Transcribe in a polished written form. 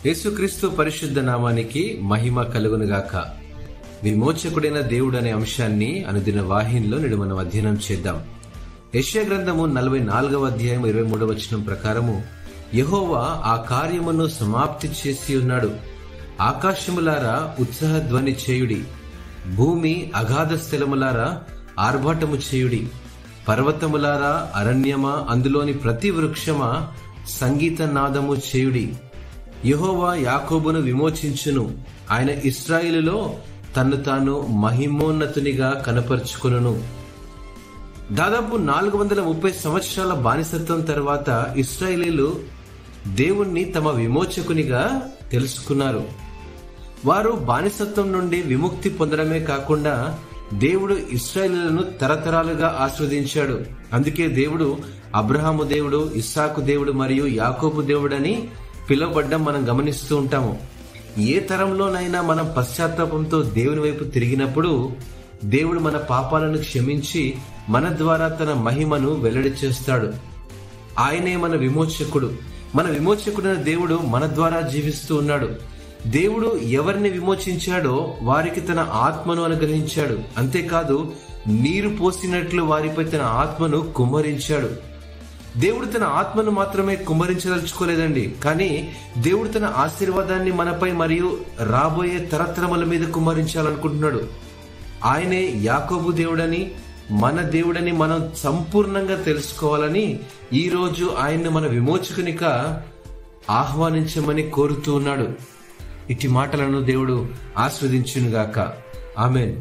యేసుక్రీస్తు పరిశుద్ధ నామానికి మహిమ కలుగునుగాక. విమోచకుడైన దేవుడు అనే అంశాన్ని అనుదిన వాహినిలో నేడు మనం అధ్యయనం చేద్దాం. యెషయా గ్రంథము 44వ అధ్యాయం 23వ వచనం ప్రకారము, యెహోవా ఆ కార్యమును సమాప్తి చేసి ఉన్నాడు. ఆకాశములారా ఉత్సాహ ధ్వని చేయుడి, భూమి అగాధ స్థలములారా ఆర్భాటము చేయుడి, పర్వతములారా అరణ్యమా అందులోని ప్రతి వృక్షమా సంగీత నాదము చేయుడి. యెహోవా యాకోబును విమోచించును, ఆయన ఇశ్రాయేలులో తన్ను తాను మహిమోన్నతునిగా కనపరుచుకొనును. దాదాపు 430 సంవత్సరాల బానిసత్వం తర్వాత ఇశ్రాయేలీలు దేవుణ్ణి తమ విమోచకునిగా తెలుసుకున్నారు. వారు బానిసత్వం నుండి విముక్తి పొందడమే కాకుండా దేవుడు ఇశ్రాయేలీయులను తరతరాలుగా ఆశీర్వదించాడు. అందుకే దేవుడు అబ్రహాము దేవుడు, ఇస్సాకు దేవుడు మరియు యాకోబు దేవుడని పిలువబడ్డం మనం గమనిస్తూ ఉంటాము. ఏ తరంలోనైనా మనం పశ్చాత్తాపంతో దేవుని వైపు తిరిగినప్పుడు దేవుడు మన పాపాలను క్షమించి మన ద్వారా తన మహిమను వెల్లడి చేస్తాడు. ఆయనే మన విమోచకుడు. మన విమోచకుడైన దేవుడు మన ద్వారా జీవిస్తూ ఉన్నాడు. దేవుడు ఎవరిని విమోచించాడో వారికి తన ఆత్మను అనుగ్రహించాడు. అంతేకాదు, నీరు పోసినట్లు వారిపై తన ఆత్మను కుమ్మరించాడు. దేవుడు తన ఆత్మను మాత్రమే కుమ్మరించదలుచుకోలేదండి, కానీ దేవుడు తన ఆశీర్వాదాన్ని మనపై మరియు రాబోయే తరతరముల మీద కుమ్మరించాలనుకుంటున్నాడు. ఆయనే యాకోబు దేవుడని, మన దేవుడని మనం సంపూర్ణంగా తెలుసుకోవాలని ఈ రోజు ఆయన్ను మన విమోచకునిగా ఆహ్వానించమని కోరుతూ ఉన్నాడు. ఇట్టి మాటలను దేవుడు ఆస్వాదించునుగాక. ఆమేన్.